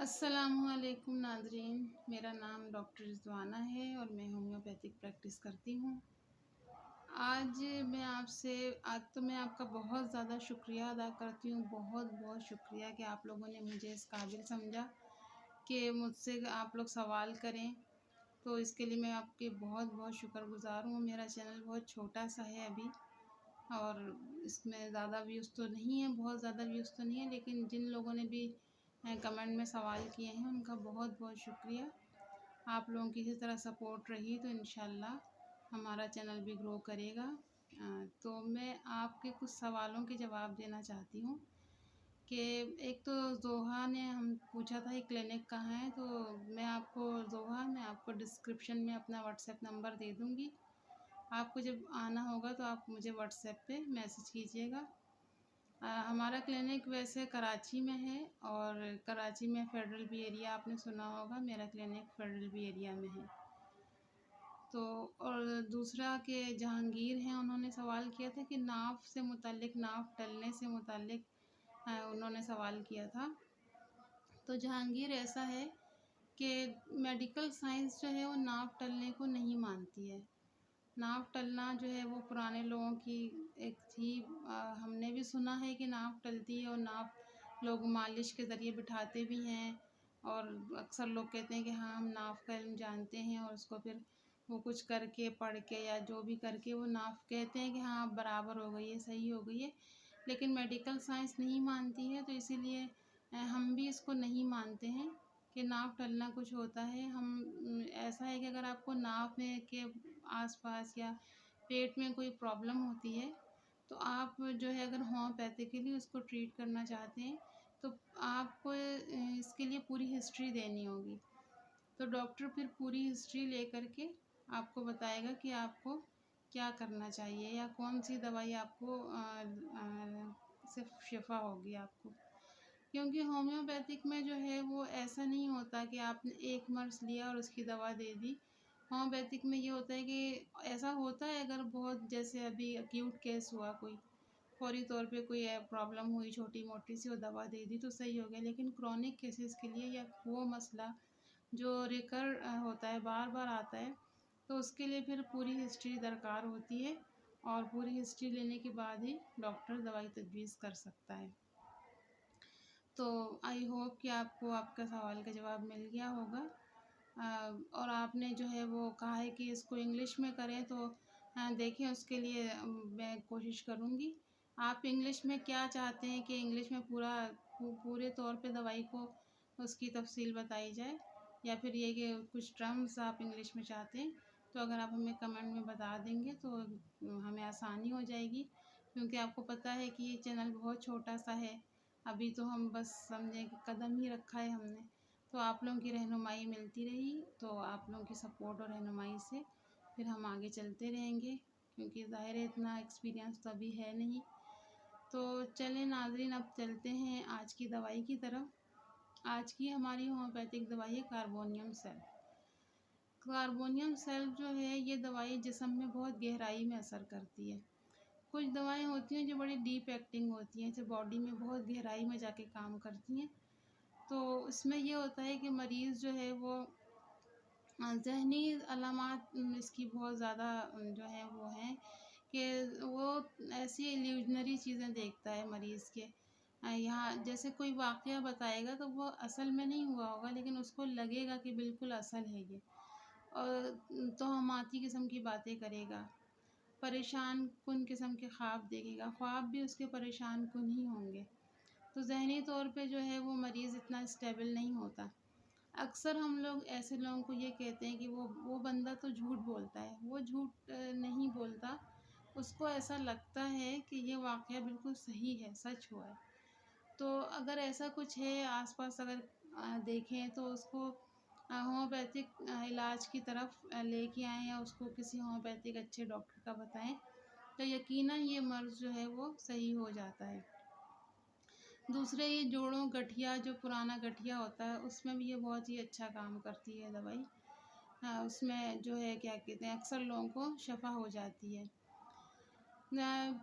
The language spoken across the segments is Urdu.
السلام علیکم ناظرین، میرا نام ڈاکٹر رضوانہ ہے اور میں ہومیوپیتھک پریکٹس کرتی ہوں۔ آج تو میں آپ کا بہت زیادہ شکریہ ادا کرتی ہوں، بہت شکریہ کہ آپ لوگوں نے مجھے اس قابل سمجھا کہ مجھ سے آپ لوگ سوال کریں، تو اس کے لیے میں آپ کے بہت شکر گزار ہوں۔ میرا چینل بہت چھوٹا سا ہے ابھی، اور اس میں زیادہ ویوز تو نہیں ہے، بہت زیادہ ویوز تو نہیں ہے، لیکن جن لوگوں نے بھی کمنٹ میں سوال کیے ہیں ان کا بہت شکریہ۔ آپ لوگوں کی اسی طرح سپورٹ رہی تو انشاءاللہ ہمارا چینل بھی گرو کرے گا۔ تو میں آپ کے کچھ سوالوں کے جواب دینا چاہتی ہوں کہ ایک تو زوہا نے ہم پوچھا تھا یہ کلینک کہاں ہے، تو میں آپ کو ڈسکرپشن میں اپنا واٹس ایپ نمبر دے دوں گی۔ آپ کو جب آنا ہوگا تو آپ مجھے واٹس ایپ پہ میسج کیجیے گا۔ ہمارا کلینک ویسے کراچی میں ہے، اور کراچی میں فیڈرل بی ایریا آپ نے سنا ہوگا، میرا کلینک فیڈرل بی ایریا میں ہے۔ تو اور دوسرا کہ جہانگیر ہیں، انہوں نے سوال کیا تھا کہ ناف ٹلنے سے متعلق انہوں نے سوال کیا تھا۔ تو جہانگیر ایسا ہے کہ میڈیکل سائنس جو ہے وہ ناف ٹلنے کو نہیں مانتی ہے۔ ناف ٹلنا جو ہے وہ پرانے لوگوں کی ایک تھی، ہم نے بھی سنا ہے کہ ناف ٹلتی ہے، اور ناف لوگ مالش کے ذریعے بٹھاتے بھی ہیں، اور اکثر لوگ کہتے ہیں کہ ہاں ہم ناف کا علم جانتے ہیں، اور اس کو پھر وہ کچھ کر کے پڑھ کے یا جو بھی کر کے وہ ناف کہتے ہیں کہ ہاں اب برابر ہو گئی ہے، صحیح ہو گئی ہے، لیکن میڈیکل سائنس نہیں مانتی ہے، تو اسی لیے ہم بھی اس کو نہیں مانتے ہیں کہ ناف ٹلنا کچھ ہوتا ہے۔ ایسا ہے کہ اگر آپ کو ناف میں کے آس پاس یا پیٹ میں کوئی پرابلم ہوتی ہے تو آپ جو ہے اگر ہومیوپیتھیکلی اس کو ٹریٹ کرنا چاہتے ہیں تو آپ کو اس کے لیے پوری ہسٹری دینی ہوگی، تو ڈاکٹر پھر پوری ہسٹری لے کر کے آپ کو بتائے گا کہ آپ کو کیا کرنا چاہیے یا کون سی دوائی آپ کو صرف شفا ہوگی آپ کو، کیونکہ ہومیوپیتھک میں جو ہے وہ ایسا نہیں ہوتا کہ آپ نے ایک مرض لیا اور اس کی دوا دے دی۔ ہومیوپیتھک میں یہ ہوتا ہے کہ ایسا ہوتا ہے اگر بہت جیسے ابھی ایکیوٹ کیس ہوا، کوئی فوری طور پہ کوئی پرابلم ہوئی چھوٹی موٹی سی، وہ دوا دے دی تو صحیح ہو گیا، لیکن کرونک کیسز کے لیے یا وہ مسئلہ جو ریکر ہوتا ہے، بار بار آتا ہے، تو اس کے لیے پھر پوری ہسٹری درکار ہوتی ہے، اور پوری ہسٹری لینے کے بعد ہی ڈاکٹر دوائی تجویز کر سکتا ہے۔ تو آئی ہوپ کہ آپ کو آپ کا سوال کا جواب مل گیا ہوگا، اور آپ نے جو ہے وہ کہا ہے کہ اس کو انگلش میں کریں، تو دیکھیں اس کے لیے میں کوشش کروں گی۔ آپ انگلش میں کیا چاہتے ہیں کہ انگلش میں پورے طور پہ دوائی کو اس کی تفصیل بتائی جائے، یا پھر یہ کہ کچھ ٹرمز آپ انگلش میں چاہتے ہیں، تو اگر آپ ہمیں کمنٹ میں بتا دیں گے تو ہمیں آسانی ہو جائے گی، کیونکہ آپ کو پتہ ہے کہ یہ چینل بہت چھوٹا سا ہے، ابھی تو ہم بس سمجھیں کہ قدم ہی رکھا ہے ہم نے، تو آپ لوگوں کی رہنمائی ملتی رہی تو آپ لوگوں کی سپورٹ اور رہنمائی سے پھر ہم آگے چلتے رہیں گے، کیونکہ ظاہر ہے اتنا ایکسپیرینس تو ابھی ہے نہیں۔ تو چلیں ناظرین، اب چلتے ہیں آج کی دوائی کی طرف۔ آج کی ہماری ہومیوپیتھک دوائی ہے کاربونیم سیلف۔ کاربونیم سیلف جو ہے یہ دوائی جسم میں بہت گہرائی میں اثر کرتی ہے۔ کچھ دوائیں ہوتی ہیں جو بڑی ڈیپ ایکٹنگ ہوتی ہیں، جیسے باڈی میں بہت گہرائی میں جا کے کام کرتی ہیں، تو اس میں یہ ہوتا ہے کہ مریض جو ہے وہ ذہنی علامات اس کی بہت زیادہ جو ہیں وہ ہیں کہ وہ ایسی ایلیوژنری چیزیں دیکھتا ہے مریض کے، یہاں جیسے کوئی واقعہ بتائے گا تو وہ اصل میں نہیں ہوا ہوگا، لیکن اس کو لگے گا کہ بالکل اصل ہے یہ، اور توہماتی قسم کی باتیں کرے گا، پریشان کن قسم کے خواب دیکھے گا، خواب بھی اس کے پریشان کن ہی ہوں گے، تو ذہنی طور پہ جو ہے وہ مریض اتنا اسٹیبل نہیں ہوتا۔ اکثر ہم لوگ ایسے لوگوں کو یہ کہتے ہیں کہ وہ بندہ تو جھوٹ بولتا ہے، وہ جھوٹ نہیں بولتا، اس کو ایسا لگتا ہے کہ یہ واقعہ بالکل صحیح ہے، سچ ہوا ہے۔ تو اگر ایسا کچھ ہے آس پاس، اگر دیکھیں تو اس کو ہومیوپیتھک علاج کی طرف لے کے آئیں، یا اس کو کسی ہومیوپیتھک اچھے ڈاکٹر کا بتائیں، تو یقیناً یہ مرض جو ہے وہ صحیح ہو جاتا ہے۔ دوسرے یہ جوڑوں گٹھیا، جو پرانا گٹھیا ہوتا ہے اس میں بھی یہ بہت ہی اچھا کام کرتی ہے دوائی، اس میں جو ہے کیا کہتے ہیں اکثر لوگوں کو شفا ہو جاتی ہے۔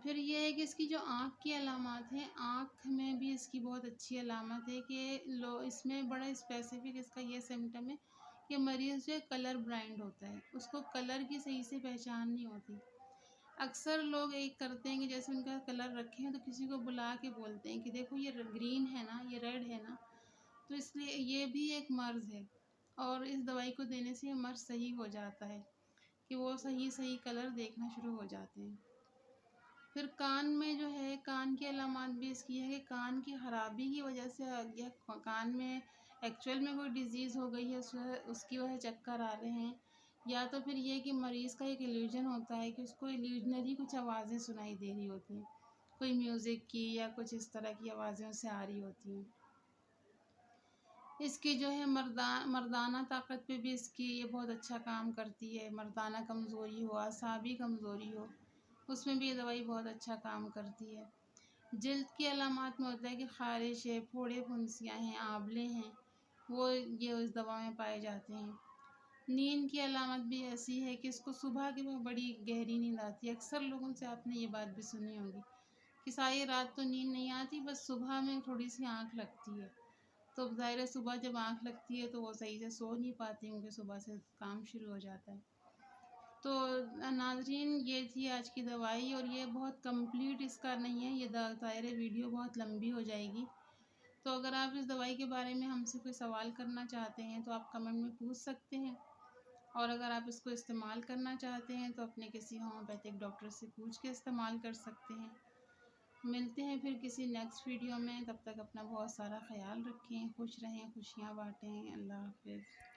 پھر یہ ہے کہ اس کی جو آنکھ کی علامات ہیں، آنکھ میں بھی اس کی بہت اچھی علامت ہے کہ اس میں بڑا اسپیسیفک اس کا یہ سمٹم ہے کہ مریض جو ہے کلر بلائنڈ ہوتا ہے، اس کو کلر کی صحیح سے پہچان نہیں ہوتی۔ اکثر لوگ ایک کرتے ہیں کہ جیسے ان کا کلر رکھے ہیں تو کسی کو بلا کے بولتے ہیں کہ دیکھو یہ گرین ہے نا، یہ ریڈ ہے نا، تو اس لیے یہ بھی ایک مرض ہے، اور اس دوائی کو دینے سے یہ مرض صحیح ہو جاتا ہے کہ وہ صحیح کلر دیکھنا شروع ہو جاتے ہیں۔ پھر کان میں جو ہے، کان کی علامات بھی اس کی ہے کہ کان کی خرابی کی وجہ سے یا کان میں ایکچوئل میں کوئی ڈیزیز ہو گئی ہے، اس کی وجہ چکر آ رہے ہیں، یا تو پھر یہ کہ مریض کا ایک ایلیوژن ہوتا ہے کہ اس کو ایلیوژنری کچھ آوازیں سنائی دے رہی ہوتی ہیں، کوئی میوزک کی یا کچھ اس طرح کی آوازیں اسے آ رہی ہوتی ہیں۔ اس کی جو ہے مردانہ طاقت پہ بھی اس کی یہ بہت اچھا کام کرتی ہے، مردانہ کمزوری ہو، اعصابی کمزوری ہو، اس میں بھی یہ دوائی بہت اچھا کام کرتی ہے۔ جلد کی علامات میں ہوتا ہے کہ خارش ہے، پھوڑے پھنسیاں ہیں، آبلے ہیں، وہ یہ اس دوا میں پائے جاتے ہیں۔ نیند کی علامت بھی ایسی ہے کہ اس کو صبح کی وہ بڑی گہری نیند آتی ہے۔ اکثر لوگوں سے آپ نے یہ بات بھی سنی ہوگی کہ ساری رات تو نیند نہیں آتی، بس صبح میں تھوڑی سی آنکھ لگتی ہے، تو ظاہر ہے صبح جب آنکھ لگتی ہے تو وہ صحیح سے سو نہیں پاتی کیونکہ صبح سے کام شروع ہو جاتا ہے۔ تو ناظرین، یہ تھی آج کی دوائی، اور یہ بہت کمپلیٹ اس کا نہیں ہے، یہ ظاہر ویڈیو بہت لمبی ہو جائے گی، تو اگر آپ اس دوائی کے بارے میں ہم سے کوئی سوال کرنا چاہتے ہیں تو آپ کمنٹ میں پوچھ سکتے ہیں، اور اگر آپ اس کو استعمال کرنا چاہتے ہیں تو اپنے کسی ہومیوپیتھک ڈاکٹر سے پوچھ کے استعمال کر سکتے ہیں۔ ملتے ہیں پھر کسی نیکسٹ ویڈیو میں، تب تک اپنا بہت سارا خیال رکھیں، خوش رہیں، خوشیاں بانٹیں۔ اللہ حافظ۔